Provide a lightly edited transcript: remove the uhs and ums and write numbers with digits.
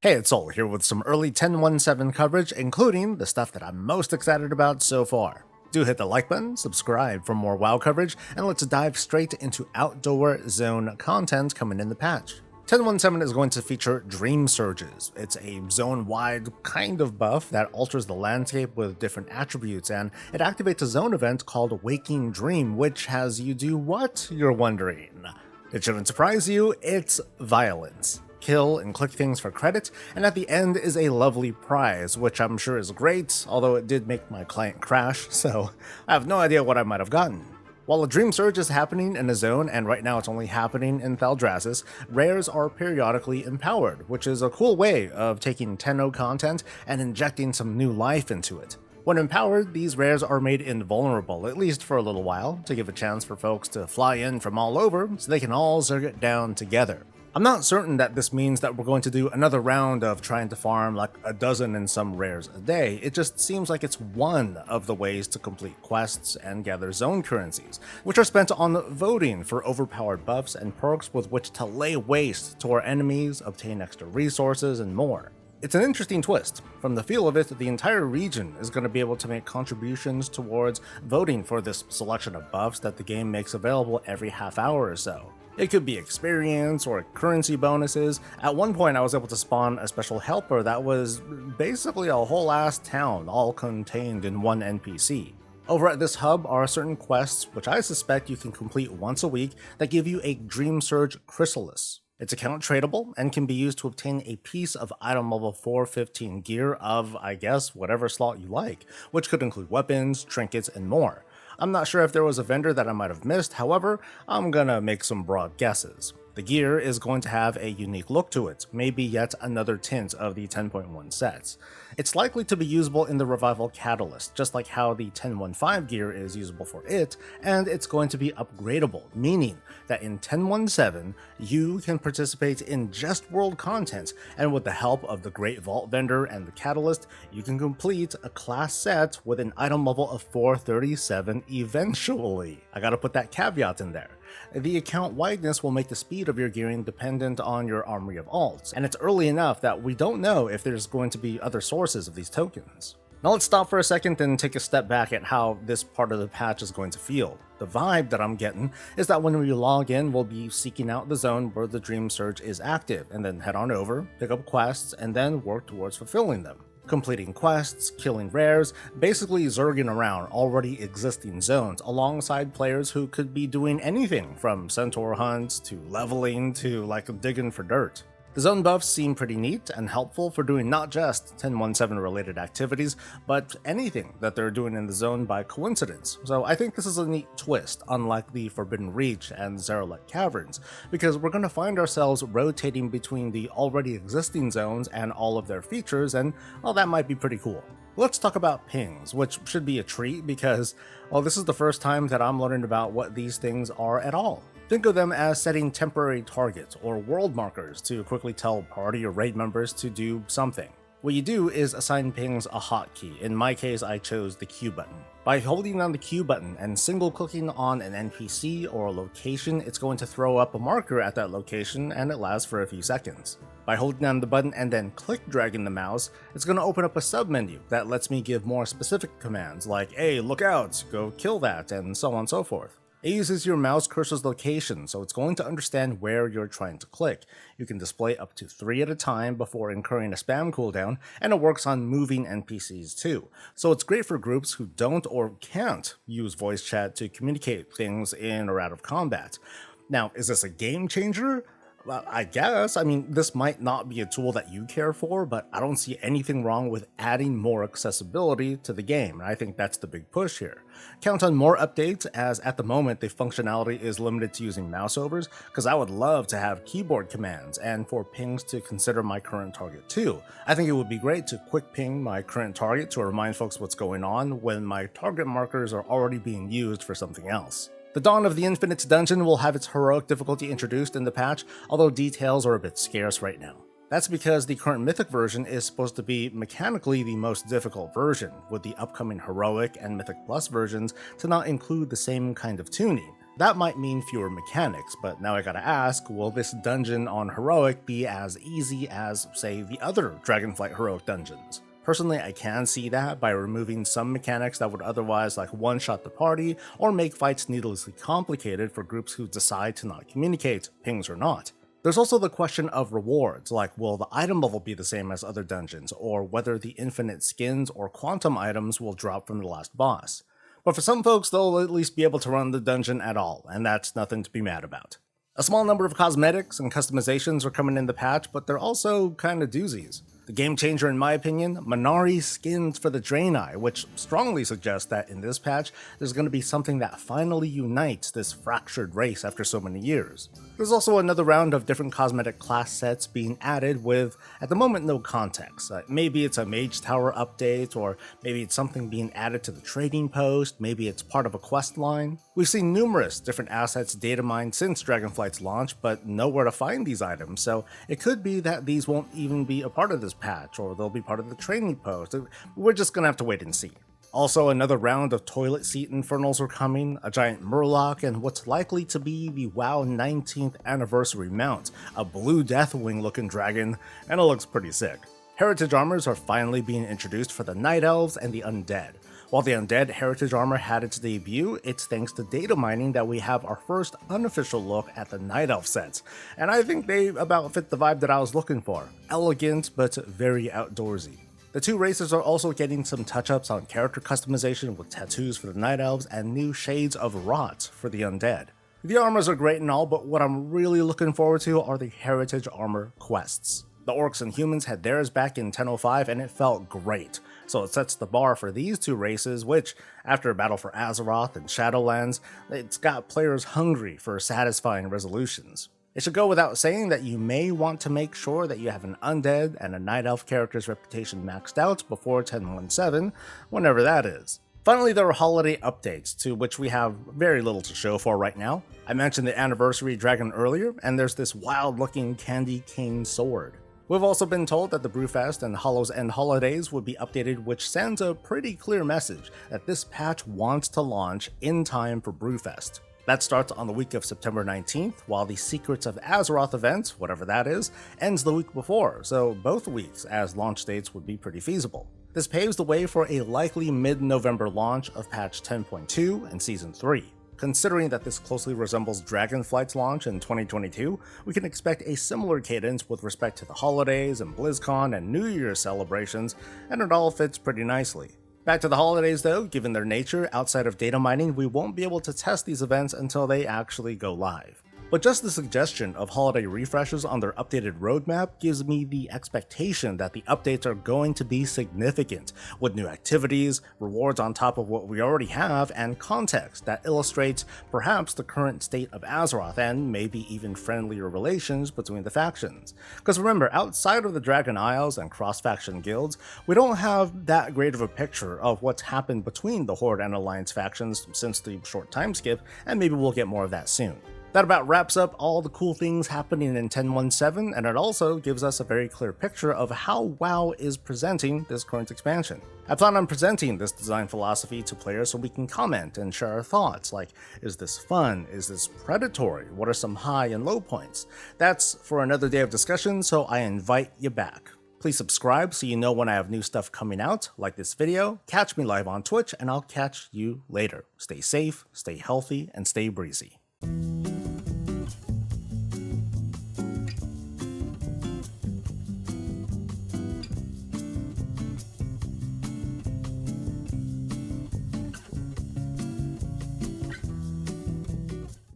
Hey, it's Soul here with some early 10.1.7 coverage, including the stuff that I'm most excited about so far. Do hit the like button, subscribe for more WoW coverage, and let's dive straight into outdoor zone content coming in the patch. 10.1.7 is going to feature Dream Surges. It's a zone-wide kind of buff that alters the landscape with different attributes, and it activates a zone event called Waking Dream, which has you do what, you're wondering? It shouldn't surprise you, it's violence. Kill and click things for credit, and at the end is a lovely prize, which I'm sure is great, although it did make my client crash, so I have no idea what I might have gotten. While a Dream Surge is happening in a zone, and right now it's only happening in Thaldraszus, rares are periodically empowered, which is a cool way of taking Tenno content and injecting some new life into it. When empowered, these rares are made invulnerable, at least for a little while, to give a chance for folks to fly in from all over so they can all zerg it down together. I'm not certain that this means that we're going to do another round of trying to farm like a dozen and some rares a day. It just seems like it's one of the ways to complete quests and gather zone currencies, which are spent on voting for overpowered buffs and perks with which to lay waste to our enemies, obtain extra resources, and more. It's an interesting twist. From the feel of it, the entire region is going to be able to make contributions towards voting for this selection of buffs that the game makes available every half hour or so. It could be experience or currency bonuses. At one point I was able to spawn a special helper that was basically a whole ass town all contained in one NPC. Over at this hub are certain quests which I suspect you can complete once a week that give you a Dream Surge Chrysalis. It's account tradable and can be used to obtain a piece of item level 415 gear of, I guess, whatever slot you like, which could include weapons, trinkets, and more. I'm not sure if there was a vendor that I might have missed, however, I'm gonna make some broad guesses. The gear is going to have a unique look to it, maybe yet another tint of the 10.1 sets. It's likely to be usable in the Revival Catalyst, just like how the 10.1.5 gear is usable for it, and it's going to be upgradable, meaning that in 10.1.7, you can participate in just world content, and with the help of the Great Vault Vendor and the Catalyst, you can complete a class set with an item level of 437 eventually. I gotta put that caveat in there. The account wideness will make the speed of your gearing dependent on your armory of alts, and it's early enough that we don't know if there's going to be other sources of these tokens. Now let's stop for a second and take a step back at how this part of the patch is going to feel. The vibe that I'm getting is that when we log in, we'll be seeking out the zone where the Dream Surge is active, and then head on over, pick up quests, and then work towards fulfilling them. Completing quests, killing rares, basically zerging around already existing zones alongside players who could be doing anything from centaur hunts to leveling to like digging for dirt. The zone buffs seem pretty neat and helpful for doing not just 10.1.7 related activities, but anything that they're doing in the zone by coincidence. So I think this is a neat twist, unlike the Forbidden Reach and Zaralek Caverns, because we're going to find ourselves rotating between the already existing zones and all of their features, and well, that might be pretty cool. Let's talk about pings, which should be a treat because, well, this is the first time that I'm learning about what these things are at all. Think of them as setting temporary targets or world markers to quickly tell party or raid members to do something. What you do is assign pings a hotkey. In my case, I chose the Q button. By holding down the Q button and single clicking on an NPC or a location, it's going to throw up a marker at that location and it lasts for a few seconds. By holding down the button and then click dragging the mouse, it's going to open up a submenu that lets me give more specific commands like, hey, look out, go kill that, and so on and so forth. It uses your mouse cursor's location, so it's going to understand where you're trying to click. You can display up to 3 at a time before incurring a spam cooldown, and it works on moving NPCs too. So it's great for groups who don't or can't use voice chat to communicate things in or out of combat. Now, is this a game changer? Well, I guess. I mean, this might not be a tool that you care for, but I don't see anything wrong with adding more accessibility to the game, and I think that's the big push here. Count on more updates, as at the moment the functionality is limited to using mouse overs, because I would love to have keyboard commands, and for pings to consider my current target too. I think it would be great to quick ping my current target to remind folks what's going on when my target markers are already being used for something else. The Dawn of the Infinite Dungeon will have its heroic difficulty introduced in the patch, although details are a bit scarce right now. That's because the current Mythic version is supposed to be mechanically the most difficult version, with the upcoming Heroic and Mythic Plus versions to not include the same kind of tuning. That might mean fewer mechanics, but now I gotta ask, will this dungeon on Heroic be as easy as, say, the other Dragonflight Heroic dungeons? Personally, I can see that by removing some mechanics that would otherwise one-shot the party or make fights needlessly complicated for groups who decide to not communicate, pings or not. There's also the question of rewards, like will the item level be the same as other dungeons, or whether the infinite skins or quantum items will drop from the last boss. But for some folks, they'll at least be able to run the dungeon at all, and that's nothing to be mad about. A small number of cosmetics and customizations are coming in the patch, but they're also kinda doozies. The game changer in my opinion, Minari skins for the Draenei, which strongly suggests that in this patch, there's going to be something that finally unites this fractured race after so many years. There's also another round of different cosmetic class sets being added with, at the moment, no context. Maybe it's a Mage Tower update, or maybe it's something being added to the trading post, maybe it's part of a quest line. We've seen numerous different assets data mined since Dragonflight's launch, but nowhere to find these items, so it could be that these won't even be a part of this patch, or they'll be part of the trading post. We're just gonna have to wait and see. Also, another round of toilet seat infernals are coming, a giant murloc, and what's likely to be the WoW 19th anniversary mount, a blue Deathwing looking dragon, and it looks pretty sick. Heritage armors are finally being introduced for the Night Elves and the Undead. While the Undead Heritage armor had its debut, it's thanks to data mining that we have our first unofficial look at the Night Elf sets, and I think they about fit the vibe that I was looking for. Elegant, but very outdoorsy. The two races are also getting some touch-ups on character customization with tattoos for the Night Elves and new shades of rot for the Undead. The armors are great and all, but what I'm really looking forward to are the Heritage armor quests. The Orcs and Humans had theirs back in 1005 and it felt great, so it sets the bar for these two races which, after a battle for Azeroth and Shadowlands, it's got players hungry for satisfying resolutions. It should go without saying that you may want to make sure that you have an Undead and a Night Elf character's reputation maxed out before 10.17, whenever that is. Finally, there are holiday updates, to which we have very little to show for right now. I mentioned the Anniversary Dragon earlier, and there's this wild-looking candy cane sword. We've also been told that the Brewfest and Hollow's End holidays would be updated, which sends a pretty clear message that this patch wants to launch in time for Brewfest. That starts on the week of September 19th, while the Secrets of Azeroth event, whatever that is, ends the week before, so both weeks as launch dates would be pretty feasible. This paves the way for a likely mid-November launch of patch 10.2 and Season 3. Considering that this closely resembles Dragonflight's launch in 2022, we can expect a similar cadence with respect to the holidays and BlizzCon and New Year's celebrations, and it all fits pretty nicely. Back to the holidays though, given their nature, outside of data mining, we won't be able to test these events until they actually go live. But just the suggestion of holiday refreshes on their updated roadmap gives me the expectation that the updates are going to be significant, with new activities, rewards on top of what we already have, and context that illustrates perhaps the current state of Azeroth and maybe even friendlier relations between the factions. Because remember, outside of the Dragon Isles and cross-faction guilds, we don't have that great of a picture of what's happened between the Horde and Alliance factions since the short time skip, and maybe we'll get more of that soon. That about wraps up all the cool things happening in 10.17, and it also gives us a very clear picture of how WoW is presenting this current expansion. I plan on presenting this design philosophy to players so we can comment and share our thoughts, like, is this fun? Is this predatory? What are some high and low points? That's for another day of discussion, so I invite you back. Please subscribe so you know when I have new stuff coming out, like this video, catch me live on Twitch, and I'll catch you later. Stay safe, stay healthy, and stay breezy.